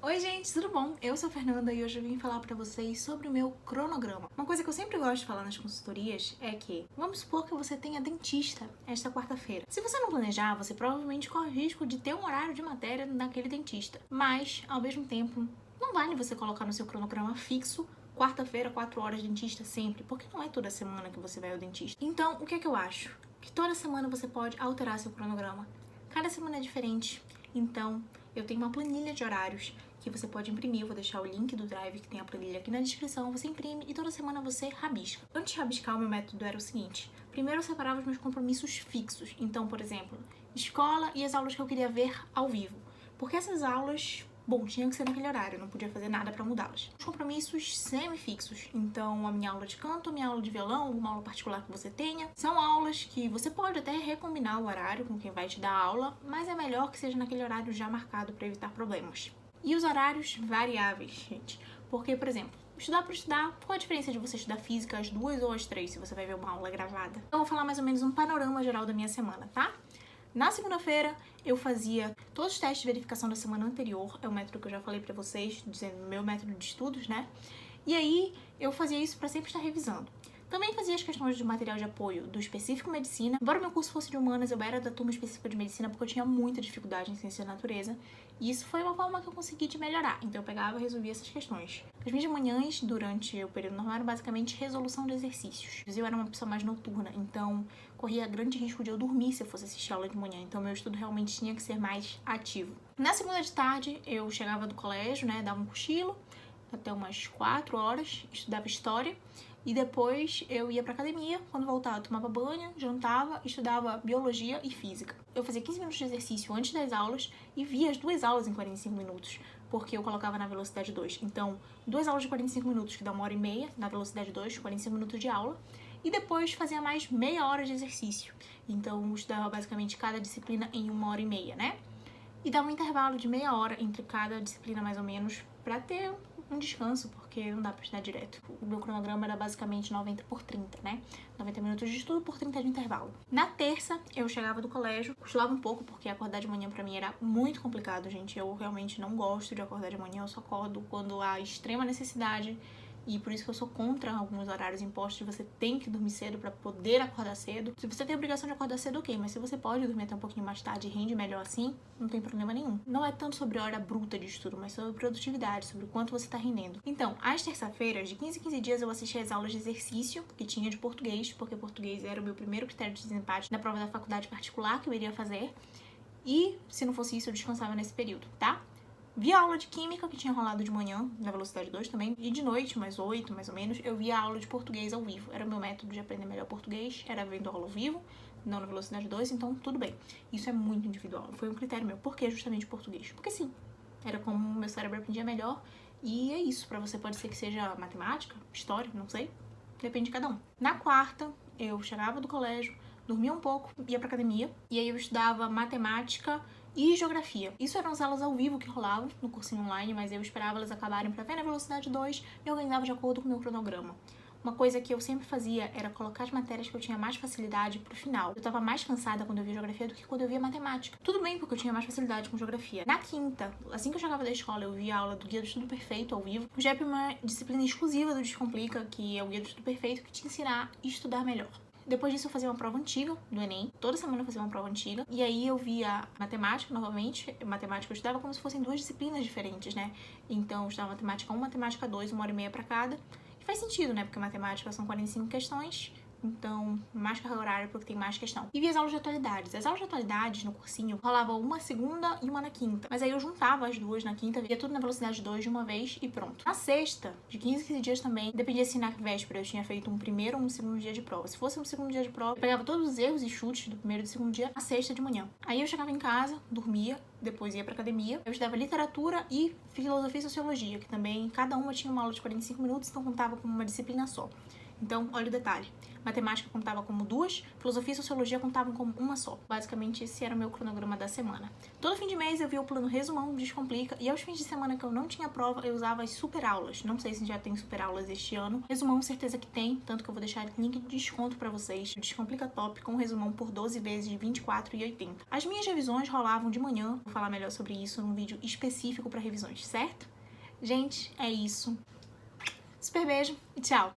Oi gente, tudo bom? Eu sou a Fernanda e hoje eu vim falar pra vocês sobre o meu cronograma. Uma coisa que eu sempre gosto de falar nas consultorias é que, vamos supor que você tenha dentista esta quarta-feira. Se você não planejar, você provavelmente corre o risco de ter um horário de matéria naquele dentista. Mas, ao mesmo tempo, não vale você colocar no seu cronograma fixo quarta-feira, 4 horas dentista sempre, porque não é toda semana que você vai ao dentista. Então, o que é que eu acho? Que toda semana você pode alterar seu cronograma. Cada semana é diferente, então eu tenho uma planilha de horários que você pode imprimir. Eu vou deixar o link do Drive que tem a planilha aqui na descrição. Você imprime e toda semana você rabisca. Antes de rabiscar, o meu método era o seguinte: primeiro eu separava os meus compromissos fixos. Então, por exemplo, escola e as aulas que eu queria ver ao vivo. Porque essas aulas, bom, tinham que ser naquele horário, eu não podia fazer nada pra mudá-las. Os compromissos semi-fixos, então a minha aula de canto, a minha aula de violão, alguma aula particular que você tenha, são aulas que você pode até recombinar o horário com quem vai te dar a aula, mas é melhor que seja naquele horário já marcado para evitar problemas. E os horários variáveis, gente, porque, por exemplo, estudar por estudar, qual a diferença de você estudar física às 2 ou às 3 se você vai ver uma aula gravada? Eu vou falar mais ou menos um panorama geral da minha semana, tá? Na segunda-feira, eu fazia todos os testes de verificação da semana anterior, é o método que eu já falei pra vocês, dizendo meu método de estudos, né? E aí, eu fazia isso pra sempre estar revisando. Também fazia as questões de material de apoio do específico medicina. Embora meu curso fosse de humanas, eu era da turma específica de medicina porque eu tinha muita dificuldade em ciência da natureza. E isso foi uma forma que eu consegui de melhorar. Então eu pegava e resolvia essas questões. As minhas manhãs, durante o período normal, eram basicamente resolução de exercícios. Eu era uma pessoa mais noturna, então corria grande risco de eu dormir se eu fosse assistir aula de manhã. Então meu estudo realmente tinha que ser mais ativo. Na segunda de tarde, eu chegava do colégio, né, dava um cochilo até umas 4 horas, estudava história. E depois eu ia pra academia, quando voltava eu tomava banho, jantava, estudava biologia e física. Eu fazia 15 minutos de exercício antes das aulas e via as 2 aulas em 45 minutos, porque eu colocava na velocidade 2. Então, 2 aulas de 45 minutos, que dá 1h30, na velocidade 2, 45 minutos de aula. E depois fazia mais meia hora de exercício. Então, eu estudava basicamente cada disciplina em 1h30, né? E dava um intervalo de meia hora entre cada disciplina, mais ou menos, pra ter um descanso, porque não dá pra estudar direto. O meu cronograma era basicamente 90 por 30, né? 90 minutos de estudo por 30 de intervalo. Na terça, eu chegava do colégio, cochilava um pouco, porque acordar de manhã pra mim era muito complicado, gente. Eu realmente não gosto de acordar de manhã, eu só acordo quando há extrema necessidade. E por isso que eu sou contra alguns horários impostos. Você tem que dormir cedo pra poder acordar cedo. Se você tem a obrigação de acordar cedo, ok. Mas se você pode dormir até um pouquinho mais tarde e rende melhor assim, não tem problema nenhum. Não é tanto sobre hora bruta de estudo, mas sobre produtividade, sobre o quanto você tá rendendo. Então, às terça-feiras, de 15 em 15 dias, eu assistia às aulas de exercício que tinha de português, porque português era o meu primeiro critério de desempate na prova da faculdade particular que eu iria fazer. E, se não fosse isso, eu descansava nesse período, tá? Via a aula de química, que tinha rolado de manhã, na velocidade 2 também. E de noite, mais 8, mais ou menos, eu via a aula de português ao vivo. Era o meu método de aprender melhor português, era vendo aula ao vivo, não na velocidade 2, então tudo bem. Isso é muito individual, foi um critério meu. Por que justamente português? Porque sim, era como o meu cérebro aprendia melhor. E é isso, pra você pode ser que seja matemática, história, não sei. Depende de cada um. Na quarta, eu chegava do colégio, dormia um pouco, ia pra academia. E aí eu estudava matemática e geografia. Isso eram as aulas ao vivo que rolavam no cursinho online, mas eu esperava elas acabarem pra ver na velocidade 2 e organizava de acordo com o meu cronograma. Uma coisa que eu sempre fazia era colocar as matérias que eu tinha mais facilidade pro final. Eu tava mais cansada quando eu via geografia do que quando eu via matemática. Tudo bem, porque eu tinha mais facilidade com geografia. Na quinta, assim que eu chegava da escola, eu via a aula do Guia do Estudo Perfeito ao vivo. O GEP é uma disciplina exclusiva do Descomplica, que é o Guia do Estudo Perfeito, que te ensinar a estudar melhor. Depois disso eu fazia uma prova antiga do Enem. Toda semana eu fazia uma prova antiga. E aí eu via matemática novamente. Matemática eu estudava como se fossem 2 disciplinas diferentes, né? Então eu estudava matemática 1, matemática 2, 1h30 pra cada. E faz sentido, né? Porque matemática são 45 questões. Então, mais carga horária porque tem mais questão. E via as aulas de atualidades. As aulas de atualidades no cursinho rolavam uma segunda e uma na quinta. Mas aí eu juntava as duas na quinta, via tudo na velocidade 2 de uma vez e pronto. Na sexta, de 15 em 15 dias também, dependia se na véspera eu tinha feito um primeiro ou um segundo dia de prova. Se fosse um segundo dia de prova, eu pegava todos os erros e chutes do primeiro e do segundo dia na sexta de manhã. Aí eu chegava em casa, dormia, depois ia pra academia. Eu estudava literatura e filosofia e sociologia, que também cada uma tinha uma aula de 45 minutos, então contava como uma disciplina só. Então, olha o detalhe. Matemática contava como 2, filosofia e sociologia contavam como uma só. Basicamente, esse era o meu cronograma da semana. Todo fim de mês eu via o plano resumão, descomplica, e aos fins de semana que eu não tinha prova, eu usava as super aulas. Não sei se já tem super aulas este ano. Resumão, certeza que tem, tanto que eu vou deixar link de desconto pra vocês. O Descomplica Top com resumão por 12 vezes de R$ 24,80. As minhas revisões rolavam de manhã. Vou falar melhor sobre isso num vídeo específico pra revisões, certo? Gente, é isso. Super beijo e tchau!